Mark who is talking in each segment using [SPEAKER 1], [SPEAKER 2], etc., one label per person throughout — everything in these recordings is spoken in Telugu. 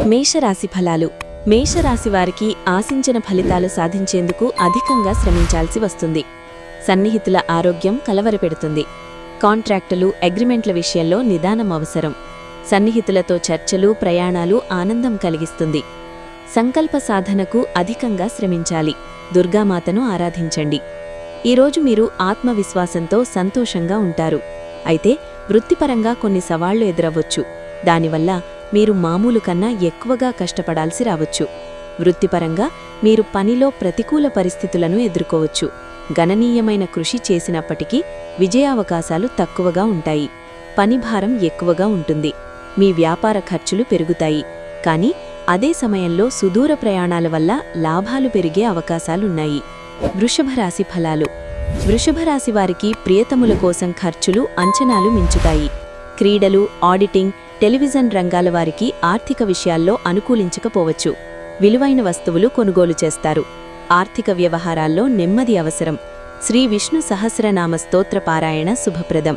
[SPEAKER 1] మేషరాశి ఫలాలు. మేషరాశి వారికి ఆశించిన ఫలితాలు సాధించేందుకు అధికంగా శ్రమించాల్సి వస్తుంది. సన్నిహితుల ఆరోగ్యం కలవరపెడుతుంది. కాంట్రాక్టులు, అగ్రిమెంట్ల విషయంలో నిదానం అవసరం. సన్నిహితులతో చర్చలు, ప్రయాణాలు ఆనందం కలిగిస్తుంది. సంకల్ప సాధనకు అధికంగా శ్రమించాలి. దుర్గామాతను ఆరాధించండి. ఈరోజు మీరు ఆత్మవిశ్వాసంతో సంతోషంగా ఉంటారు. అయితే వృత్తిపరంగా కొన్ని సవాళ్లు ఎదురవ్వచ్చు. దానివల్ల మీరు మామూలు కన్నా ఎక్కువగా కష్టపడాల్సి రావచ్చు. వృత్తిపరంగా మీరు పనిలో ప్రతికూల పరిస్థితులను ఎదుర్కోవచ్చు. గణనీయమైన కృషి చేసినప్పటికీ విజయావకాశాలు తక్కువగా ఉంటాయి. పనిభారం ఎక్కువగా ఉంటుంది. మీ వ్యాపార ఖర్చులు పెరుగుతాయి. కానీ అదే సమయంలో సుదూర ప్రయాణాల వల్ల లాభాలు పెరిగే అవకాశాలున్నాయి. వృషభరాశి ఫలాలు. వృషభరాశి వారికి ప్రియతముల కోసం ఖర్చులు అంచనాలు మించుతాయి. క్రీడలు, ఆడిటింగ్, టెలివిజన్ రంగాల వారికి ఆర్థిక విషయాల్లో అనుకూలించకపోవచ్చు. విలువైన వస్తువులు కొనుగోలు చేస్తారు. ఆర్థిక వ్యవహారాల్లో నెమ్మది అవసరం. శ్రీ విష్ణు సహస్రనామ స్తోత్ర పారాయణ శుభప్రదం.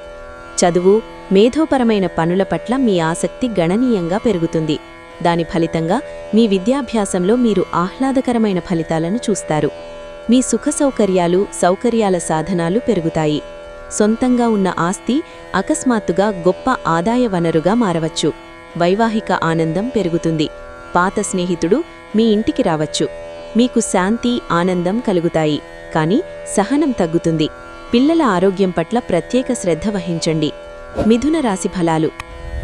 [SPEAKER 1] చదువు, మేధోపరమైన పనుల పట్ల మీ ఆసక్తి గణనీయంగా పెరుగుతుంది. దాని ఫలితంగా మీ విద్యాభ్యాసంలో మీరు ఆహ్లాదకరమైన ఫలితాలను చూస్తారు. మీ సుఖసౌకర్యాలు, సౌకర్యాల సాధనాలు పెరుగుతాయి. సొంతంగా ఉన్న ఆస్తి అకస్మాత్తుగా గొప్ప ఆదాయ వనరుగా మారవచ్చు. వైవాహిక ఆనందం పెరుగుతుంది. పాత స్నేహితుడు మీ ఇంటికి రావచ్చు. మీకు శాంతి, ఆనందం కలుగుతాయి. కానీ సహనం తగ్గుతుంది. పిల్లల ఆరోగ్యం పట్ల ప్రత్యేక శ్రద్ధ వహించండి. మిథున రాశి ఫలాలు.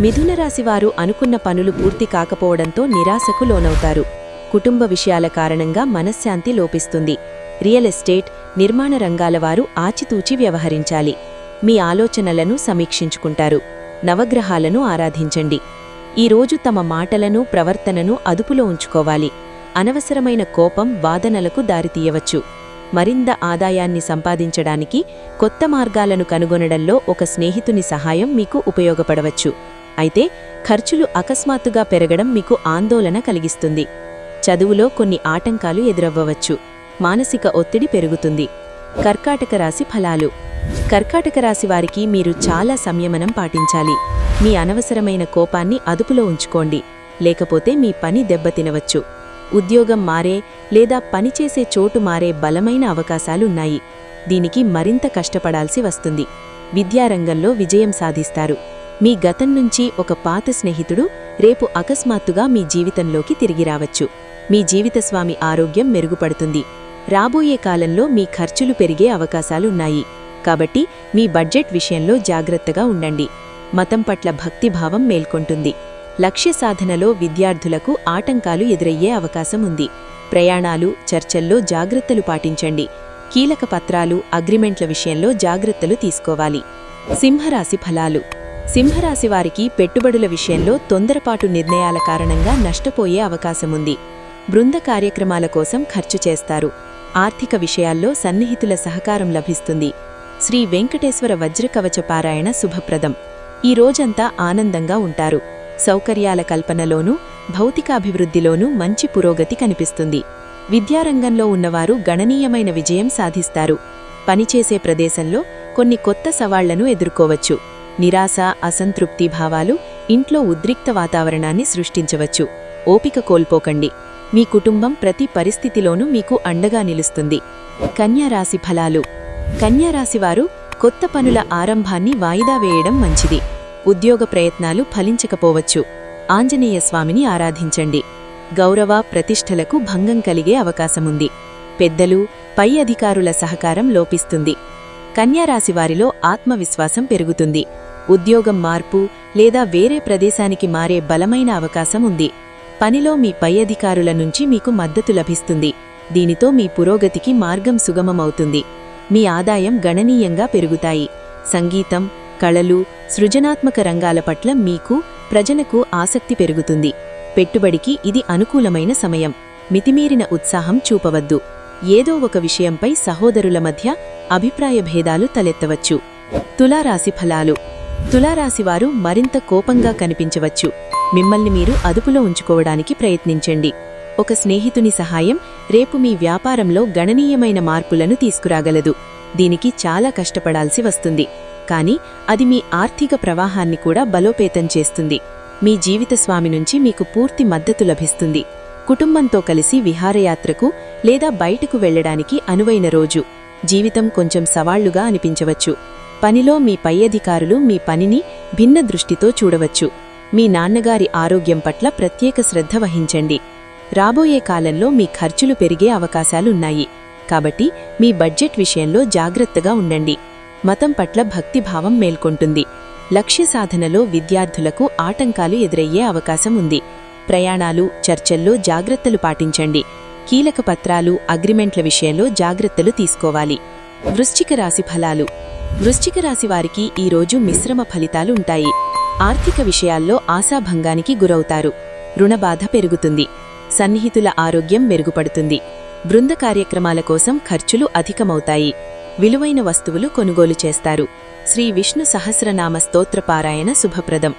[SPEAKER 1] మిథున రాశివారు అనుకున్న పనులు పూర్తి కాకపోవడంతో నిరాశకు లోనవుతారు. కుటుంబ విషయాల కారణంగా మనశ్శాంతి లోపిస్తుంది. రియల్ ఎస్టేట్, నిర్మాణ రంగాల వారు ఆచితూచి వ్యవహరించాలి. మీ ఆలోచనలను సమీక్షించుకుంటారు. నవగ్రహాలను ఆరాధించండి. ఈరోజు తమ మాటలను, ప్రవర్తనను అదుపులో ఉంచుకోవాలి. అనవసరమైన కోపం వాదనలకు దారితీయవచ్చు. మరింత ఆదాయాన్ని సంపాదించడానికి కొత్త మార్గాలను కనుగొనడంలో ఒక స్నేహితుని సహాయం మీకు ఉపయోగపడవచ్చు. అయితే ఖర్చులు అకస్మాత్తుగా పెరగడం మీకు ఆందోళన కలిగిస్తుంది. చదువులో కొన్ని ఆటంకాలు ఎదురవ్వవచ్చు. మానసిక ఒత్తిడి పెరుగుతుంది. కర్కాటక రాశి ఫలాలు. కర్కాటక రాశి వారికి మీరు చాలా సంయమనం పాటించాలి. మీ అనవసరమైన కోపాన్ని అదుపులో ఉంచుకోండి. లేకపోతే మీ పని దెబ్బతినవచ్చు. ఉద్యోగం మారే లేదా పనిచేసే చోటు మారే బలమైన అవకాశాలున్నాయి. దీనికి మరింత కష్టపడాల్సి వస్తుంది. విద్యారంగంలో విజయం సాధిస్తారు. మీ గతం నుంచి ఒక పాత స్నేహితుడు రేపు అకస్మాత్తుగా మీ జీవితంలోకి తిరిగి రావచ్చు. మీ జీవితస్వామి ఆరోగ్యం మెరుగుపడుతుంది. రాబోయే కాలంలో మీ ఖర్చులు పెరిగే అవకాశాలున్నాయి. కాబట్టి మీ బడ్జెట్ విషయంలో జాగ్రత్తగా ఉండండి. మతం పట్ల భక్తిభావం మేల్కొంటుంది. లక్ష్య సాధనలో విద్యార్థులకు ఆటంకాలు ఎదురయ్యే అవకాశం ఉంది. ప్రయాణాలు, చర్చల్లో జాగ్రత్తలు పాటించండి. కీలక పత్రాలు, అగ్రిమెంట్ల విషయంలో జాగ్రత్తలు తీసుకోవాలి. సింహరాశి ఫలాలు. సింహరాశి వారికి పెట్టుబడుల విషయంలో తొందరపాటు నిర్ణయాల కారణంగా నష్టపోయే అవకాశముంది. బృంద కార్యక్రమాల కోసం ఖర్చు చేస్తారు. ఆర్థిక విషయాల్లో సన్నిహితుల సహకారం లభిస్తుంది. శ్రీ వెంకటేశ్వర వజ్రకవచ పారాయణ శుభప్రదం. ఈ రోజంతా ఆనందంగా ఉంటారు. సౌకర్యాల కల్పనలోనూ భౌతికాభివృద్ధిలోనూ మంచి పురోగతి కనిపిస్తుంది. విద్యారంగంలో ఉన్నవారు గణనీయమైన విజయం సాధిస్తారు. పనిచేసే ప్రదేశంలో కొన్ని కొత్త సవాళ్లను ఎదుర్కోవచ్చు. నిరాశ, అసంతృప్తి భావాలు ఇంట్లో ఉద్రిక్త వాతావరణాన్ని సృష్టించవచ్చు. ఓపిక కోల్పోకండి. మీ కుటుంబం ప్రతి పరిస్థితిలోనూ మీకు అండగా నిలుస్తుంది. కన్యారాశి ఫలాలు. కన్యారాశివారు కొత్త పనుల ఆరంభాన్ని వాయిదా వేయడం మంచిది. ఉద్యోగ ప్రయత్నాలు ఫలించకపోవచ్చు. ఆంజనేయ స్వామిని ఆరాధించండి. గౌరవ, ప్రతిష్టలకు భంగం కలిగే అవకాశముంది. పెద్దలు, పై అధికారుల సహకారం లోపిస్తుంది. కన్యారాశివారిలో ఆత్మవిశ్వాసం పెరుగుతుంది. ఉద్యోగం మార్పు లేదా వేరే ప్రదేశానికి మారే బలమైన అవకాశం ఉంది. పనిలో మీ పై అధికారుల నుంచి మీకు మద్దతు లభిస్తుంది. దీనితో మీ పురోగతికి మార్గం సుగమమవుతుంది. మీ ఆదాయం గణనీయంగా పెరుగుతాయి. సంగీతం, కళలు, సృజనాత్మక రంగాల పట్ల మీకు, ప్రజలకు ఆసక్తి పెరుగుతుంది. పెట్టుబడికి ఇది అనుకూలమైన సమయం. మితిమీరిన ఉత్సాహం చూపవద్దు. ఏదో ఒక విషయంపై సహోదరుల మధ్య అభిప్రాయ భేదాలు తలెత్తవచ్చు. తులారాశి ఫలాలు. తులారాశివారు మరింత కోపంగా కనిపించవచ్చు. మిమ్మల్ని మీరు అదుపులో ఉంచుకోవడానికి ప్రయత్నించండి. ఒక స్నేహితుని సహాయం రేపు మీ వ్యాపారంలో గణనీయమైన మార్పులను తీసుకురాగలదు. దీనికి చాలా కష్టపడాల్సి వస్తుంది. కానీ అది మీ ఆర్థిక ప్రవాహాన్ని కూడా బలోపేతం చేస్తుంది. మీ జీవిత స్వామి నుంచి మీకు పూర్తి మద్దతు లభిస్తుంది. కుటుంబంతో కలిసి విహారయాత్రకు లేదా బయటకు వెళ్లడానికి అనువైన రోజు. జీవితం కొంచెం సవాళ్లుగా అనిపించవచ్చు. పనిలో మీ పై అధికారులు మీ పనిని భిన్న దృష్టితో చూడవచ్చు. మీ నాన్నగారి ఆరోగ్యం పట్ల ప్రత్యేక శ్రద్ధ వహించండి. రాబోయే కాలంలో మీ ఖర్చులు పెరిగే అవకాశాలున్నాయి. కాబట్టి మీ బడ్జెట్ విషయంలో జాగ్రత్తగా ఉండండి. మతం పట్ల భక్తిభావం మేల్కొంటుంది. లక్ష్య సాధనలో విద్యార్థులకు ఆటంకాలు ఎదురయ్యే అవకాశం ఉంది. ప్రయాణాలు, చర్చల్లో జాగ్రత్తలు పాటించండి. కీలక పత్రాలు, అగ్రిమెంట్ల విషయంలో జాగ్రత్తలు తీసుకోవాలి. వృశ్చిక రాశి ఫలాలు. వృశ్చిక రాశి వారికి ఈరోజు మిశ్రమ ఫలితాలు ఉంటాయి. ఆర్థిక విషయాల్లో ఆశాభంగానికి గురవుతారు. రుణబాధ పెరుగుతుంది. సన్నిహితుల ఆరోగ్యం మెరుగుపడుతుంది. బృంద కార్యక్రమాల కోసం ఖర్చులు అధికమవుతాయి. విలువైన వస్తువులు కొనుగోలు చేస్తారు. శ్రీ విష్ణు సహస్రనామ స్తోత్రపారాయణ శుభప్రదం.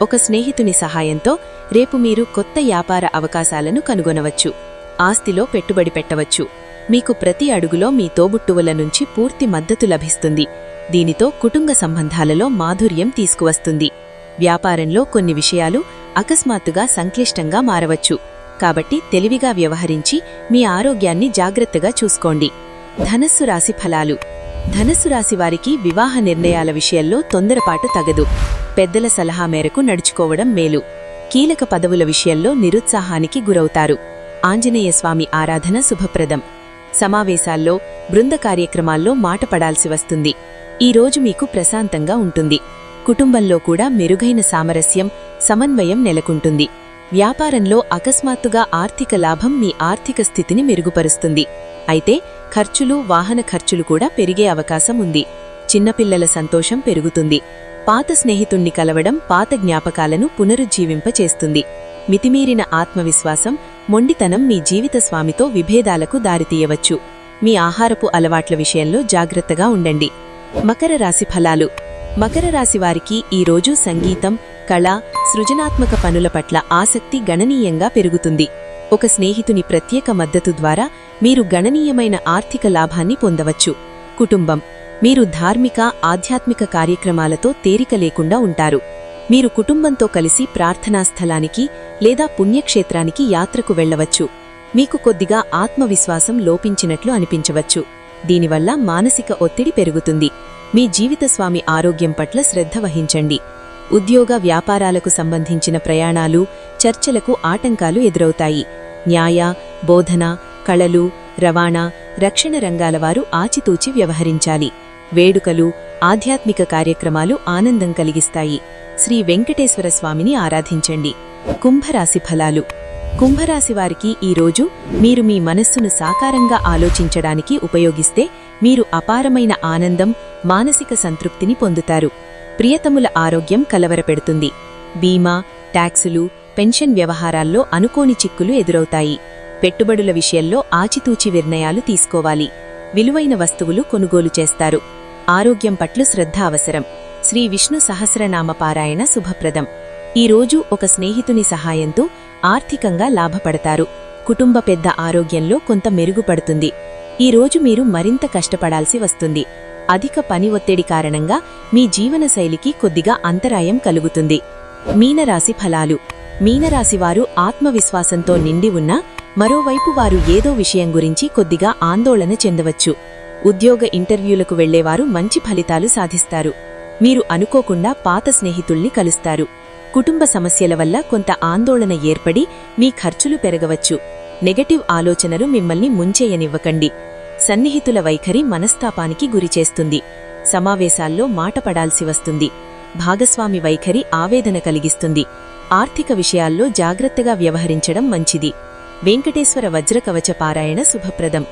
[SPEAKER 1] ఒక స్నేహితుని సహాయంతో రేపు మీరు కొత్త వ్యాపార అవకాశాలను కనుగొనవచ్చు. ఆస్తిలో పెట్టుబడి పెట్టవచ్చు. మీకు ప్రతి అడుగులో మీ తోబుట్టువుల నుంచి పూర్తి మద్దతు లభిస్తుంది. దీనితో కుటుంబ సంబంధాలలో మాధుర్యం తీసుకువస్తుంది. వ్యాపారంలో కొన్ని విషయాలు అకస్మాత్తుగా సంక్లిష్టంగా మారవచ్చు. కాబట్టి తెలివిగా వ్యవహరించి మీ ఆరోగ్యాన్ని జాగ్రత్తగా చూసుకోండి. ధనస్సు రాశి ఫలాలు. ధనస్సు రాశి వారికి వివాహ నిర్ణయాల విషయంలో తొందరపాటు తగదు. పెద్దల సలహా మేరకు నడుచుకోవడం మేలు. కీలక పదవుల విషయంలో నిరుత్సాహానికి గురవుతారు. ఆంజనేయస్వామి ఆరాధన శుభప్రదం. సమావేశాల్లో, బృంద కార్యక్రమాల్లో మాట పడాల్సి వస్తుంది. ఈరోజు మీకు ప్రశాంతంగా ఉంటుంది. కుటుంబంలో కూడా మెరుగైన సామరస్యం, సమన్వయం నెలకొంటుంది. వ్యాపారంలో అకస్మాత్తుగా ఆర్థిక లాభం మీ ఆర్థిక స్థితిని మెరుగుపరుస్తుంది. అయితే ఖర్చులు, వాహన ఖర్చులు కూడా పెరిగే అవకాశం ఉంది. చిన్నపిల్లల సంతోషం పెరుగుతుంది. పాత స్నేహితుణ్ణి కలవడం పాత జ్ఞాపకాలను పునరుజ్జీవింపచేస్తుంది. మితిమీరిన ఆత్మవిశ్వాసం, మొండితనం మీ జీవిత స్వామితో విభేదాలకు దారితీయవచ్చు. మీ ఆహారపు అలవాట్ల విషయంలో జాగ్రత్తగా ఉండండి. మకర రాశి ఫలాలు. మకర రాశి వారికి ఈరోజు సంగీతం, కళ, సృజనాత్మక పనుల పట్ల ఆసక్తి గణనీయంగా పెరుగుతుంది. ఒక స్నేహితుని ప్రత్యేక మద్దతు ద్వారా మీరు గణనీయమైన ఆర్థిక లాభాన్ని పొందవచ్చు. కుటుంబం. మీరు ధార్మిక, ఆధ్యాత్మిక కార్యక్రమాలతో తేరిక లేకుండా ఉంటారు. మీరు కుటుంబంతో కలిసి ప్రార్థనా స్థలానికి లేదా పుణ్యక్షేత్రానికి యాత్రకు వెళ్లవచ్చు. మీకు కొద్దిగా ఆత్మవిశ్వాసం లోపించినట్లు అనిపించవచ్చు. దీనివల్ల మానసిక ఒత్తిడి పెరుగుతుంది. మీ జీవితస్వామి ఆరోగ్యం పట్ల శ్రద్ధ వహించండి. ఉద్యోగ, వ్యాపారాలకు సంబంధించిన ప్రయాణాలు, చర్చలకు ఆటంకాలు ఎదురవుతాయి. న్యాయ, బోధన, కళలు, రవాణా, రక్షణ రంగాల వారు ఆచితూచి వ్యవహరించాలి. వేడుకలు, ఆధ్యాత్మిక కార్యక్రమాలు ఆనందం కలిగిస్తాయి. శ్రీ వెంకటేశ్వర స్వామిని ఆరాధించండి. కుంభరాశి ఫలాలు. కుంభరాశి వారికి ఈరోజు మీరు మీ మనస్సును సాకారంగా ఆలోచించడానికి ఉపయోగిస్తే మీరు అపారమైన ఆనందం, మానసిక సంతృప్తిని పొందుతారు. ప్రియతముల ఆరోగ్యం కలవరపెడుతుంది. బీమా, ట్యాక్సులు, పెన్షన్ వ్యవహారాల్లో అనుకోని చిక్కులు ఎదురవుతాయి. పెట్టుబడుల విషయంలో ఆచితూచి నిర్ణయాలు తీసుకోవాలి. విలువైన వస్తువులు కొనుగోలు చేస్తారు. ఆరోగ్యం పట్ల శ్రద్ధ అవసరం. శ్రీ విష్ణు సహస్రనామ పారాయణ శుభప్రదం. ఈరోజు ఒక స్నేహితుని సహాయంతో ఆర్థికంగా లాభపడతారు. కుటుంబ పెద్ద ఆరోగ్యంలో కొంత మెరుగుపడుతుంది. ఈరోజు మీరు మరింత కష్టపడాల్సి వస్తుంది. అధిక పని ఒత్తిడి కారణంగా మీ జీవనశైలికి కొద్దిగా అంతరాయం కలుగుతుంది. మీనరాశి ఫలాలు. మీనరాశివారు ఆత్మవిశ్వాసంతో నిండి ఉన్నా మరోవైపు వారు ఏదో విషయం గురించి కొద్దిగా ఆందోళన చెందవచ్చు. ఉద్యోగ ఇంటర్వ్యూలకు వెళ్లేవారు మంచి ఫలితాలు సాధిస్తారు. మీరు అనుకోకుండా పాత స్నేహితుల్ని కలుస్తారు. కుటుంబ సమస్యల వల్ల కొంత ఆందోళన ఏర్పడి మీ ఖర్చులు పెరగవచ్చు. నెగటివ్ ఆలోచనలు మిమ్మల్ని ముంచేయనివ్వకండి. సన్నిహితుల వైఖరి మనస్తాపానికి గురిచేస్తుంది. సమావేశాల్లో మాట పడాల్సి వస్తుంది. భాగస్వామి వైఖరి ఆవేదన కలిగిస్తుంది. ఆర్థిక విషయాల్లో జాగ్రత్తగా వ్యవహరించడం మంచిది. వెంకటేశ్వర వజ్రకవచ పారాయణ శుభప్రదం.